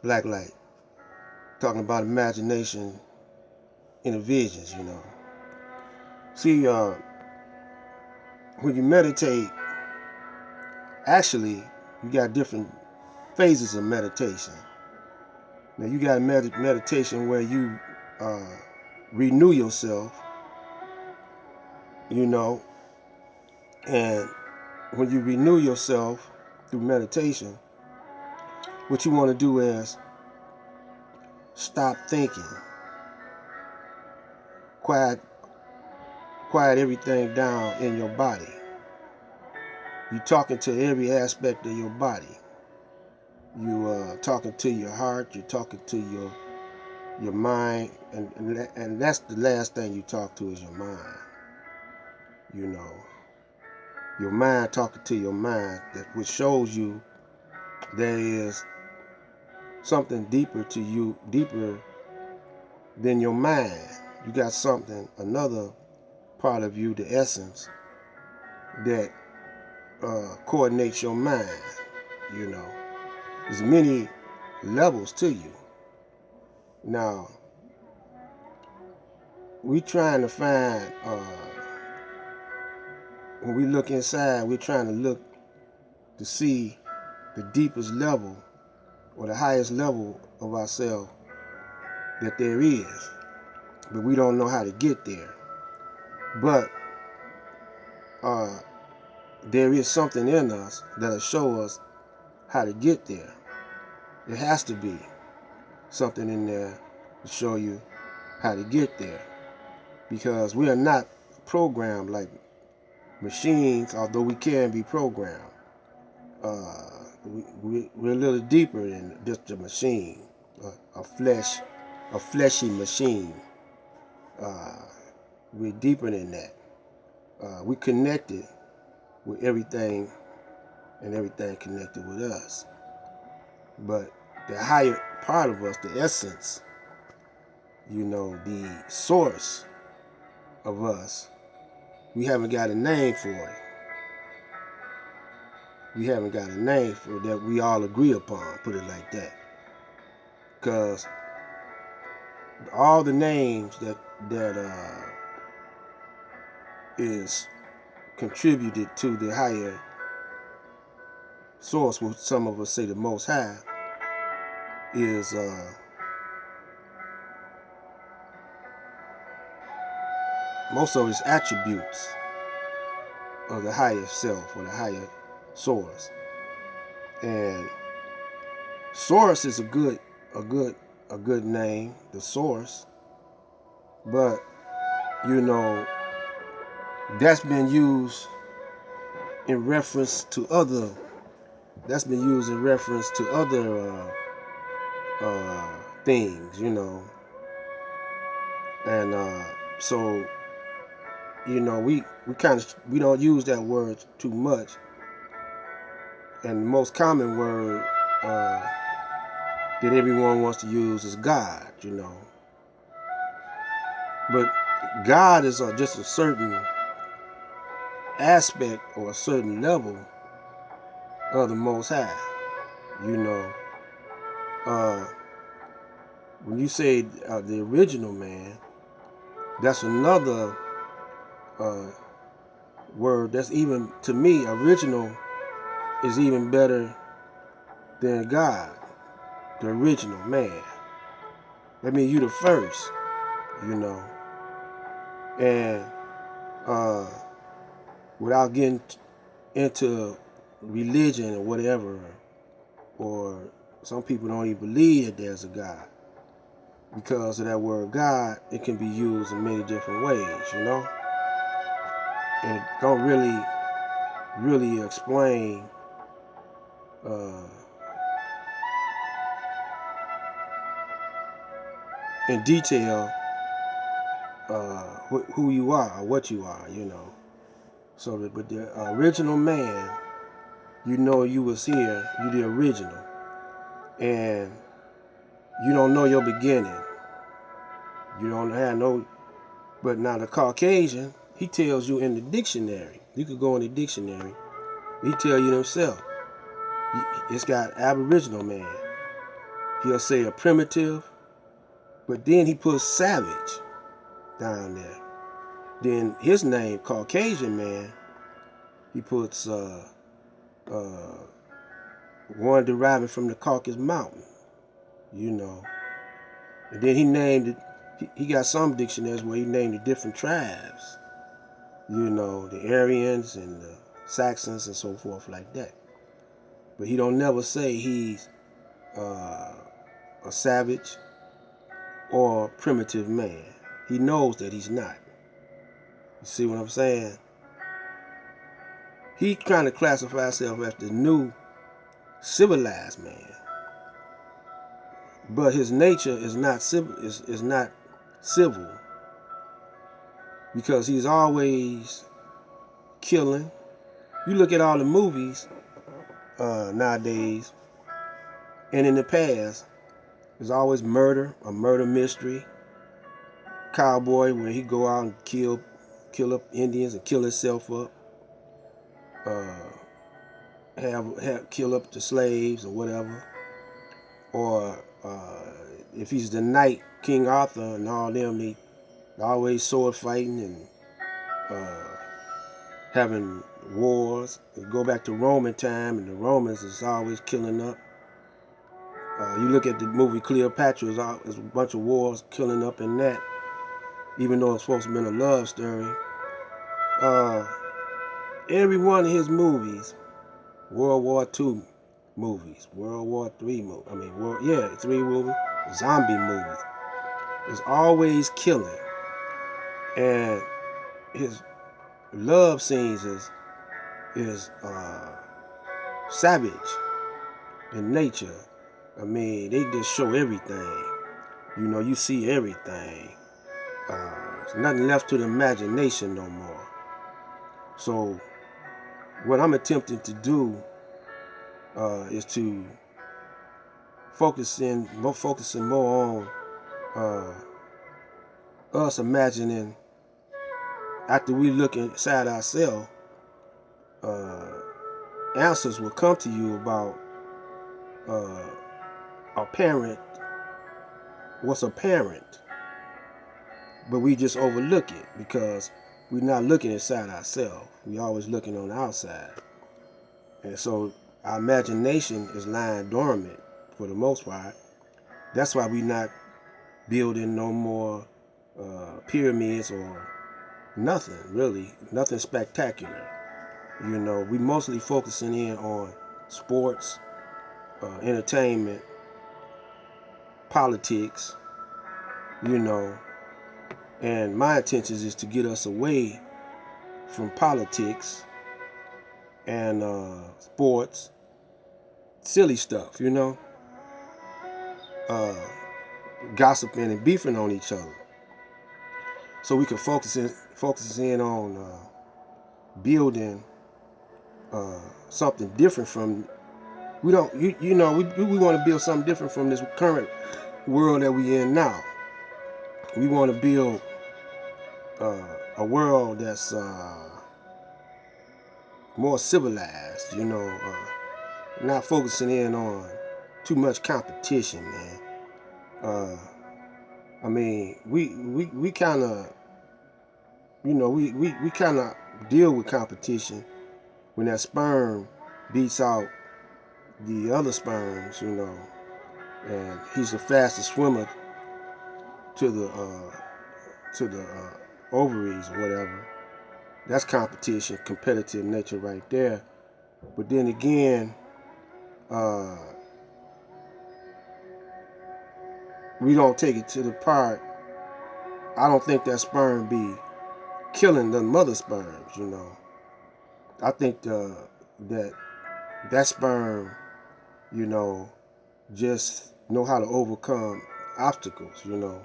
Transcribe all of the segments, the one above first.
black light, talking about imagination in the visions, See, when you meditate, actually, you got different phases of meditation. Now, you got meditation where you renew yourself, and when you renew yourself through meditation, what you want to do is stop thinking, quiet everything down in your body. You're talking to every aspect of your body. You talking to your heart. You're talking to your mind, and that's the last thing you talk to is your mind. Your mind talking to your mind, which shows you there is something deeper to you, deeper than your mind. You got something, another part of you, the essence, that coordinates your mind. There's many levels to you. Now, we trying to find, when we look inside, we're trying to look to see the deepest level or the highest level of ourselves that there is. But we don't know how to get there. But there is something in us that'll show us how to get there. There has to be something in there to show you how to get there. Because we are not programmed like machines, although we can be programmed. We're a little deeper than just a machine, a fleshy machine. We're deeper than that. We're connected with everything, and everything connected with us. But the higher part of us, the essence, the source of us, we haven't got a name for it. We haven't got a name for it that we all agree upon, put it like that. Because all the names that is contributed to the higher source, which some of us say the Most High, is most of its attributes of the higher self or the higher source. And source is a good name, the source. But that's been used in reference to other. That's been used in reference to other things, and so we don't use that word too much. And the most common word that everyone wants to use is God, But God is just a certain aspect or a certain level of the Most High, When you say the original man, that's another word that's even, to me, original is even better than God, the original man. That means you the first, And without getting into religion or whatever, or some people don't even believe that there's a God. Because of that word God, it can be used in many different ways, And it don't really explain in detail who you are or what you are, So, but the original man, you was here, you the original, and you don't know your beginning. You don't have no. But now the Caucasian, he tells you in the dictionary. You could go in the dictionary. He tell you himself. It's got Aboriginal man. he'll say a primitive, but then he puts savage down there. Then his name, Caucasian man, he puts one deriving from the Caucasus Mountain, you know. And then he named it, he got some dictionaries where he named the different tribes, you know, the Aryans and the Saxons and so forth like that. But he don't never say he's a savage or primitive man. He knows that he's not. You see what I'm saying? He trying to classify himself as the new civilized man, but his nature is not civil. Is not civil because he's always killing. You look at all the movies nowadays, and in the past, there's always murder, a murder mystery. Cowboy where he go out and kill up Indians and kill himself up. Have kill up the slaves or whatever. Or if he's the knight, King Arthur and all them, they always sword fighting and having wars. You go back to Roman time, and the Romans is always killing up. You look at the movie Cleopatra, there's a bunch of wars killing up in that, even though it's supposed to have been a love story. Every one of his movies, World War II movies, World War III movies, 3 movies, zombie movies, is always killing. And his love scenes is savage in nature. I mean, they just show everything. You know, you see everything. There's nothing left to the imagination no more. So what I'm attempting to do is to focusing more on us imagining after we look inside ourselves, answers will come to you about what's apparent, but we just overlook it because we're not looking inside ourselves. We're always looking on the outside. And so our imagination is lying dormant for the most part. That's why we're not building no more pyramids or nothing, really. Nothing spectacular. You know, we mostly focusing in on sports, entertainment, politics, you know. And my intentions is to get us away from politics and sports, silly stuff, you know, gossiping and beefing on each other, so we can focus in on building something different from. We want to build something different from this current world that we in now. We want to build a world that's more civilized, you know, not focusing in on too much competition, man. I mean, we kind of, you know, we kind of deal with competition when that sperm beats out the other sperms, you know, and he's the fastest swimmer to the ovaries or whatever. That's competition, competitive nature right there. But then again, we don't take it to the part. I don't think that sperm be killing the mother sperms, you know. I think that sperm, you know, just know how to overcome obstacles, you know,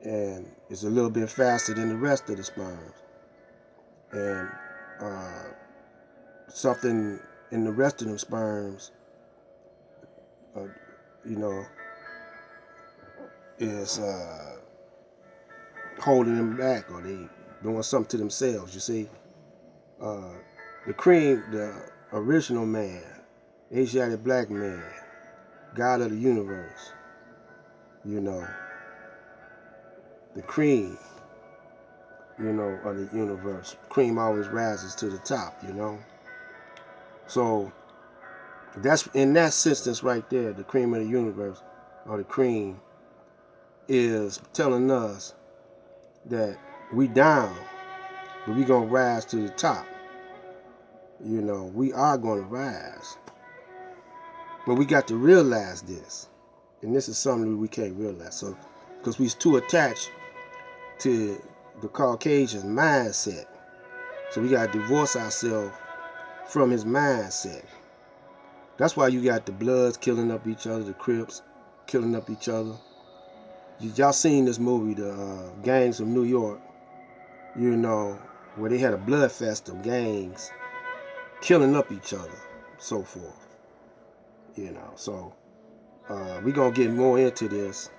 and it's a little bit faster than the rest of the sperms. And something in the rest of them sperms, you know, is holding them back, or they doing something to themselves. You see, the original man, Asiatic black man, God of the universe, you know, the cream, you know, of the universe. Cream always rises to the top, you know. So that's in that instance right there, the cream of the universe, or the cream, is telling us that we down, but we gonna rise to the top. You know, we are gonna rise. But we got to realize this. And this is something we can't realize. So, because we're too attached to the Caucasian mindset. So we got to divorce ourselves from his mindset. That's why you got the Bloods killing up each other, the Crips killing up each other. Y'all seen this movie, the Gangs of New York, you know, where they had a blood fest of gangs killing up each other, so forth. You know, so we're going to get more into this.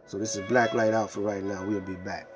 So this is Black Light Out for right now. We'll be back.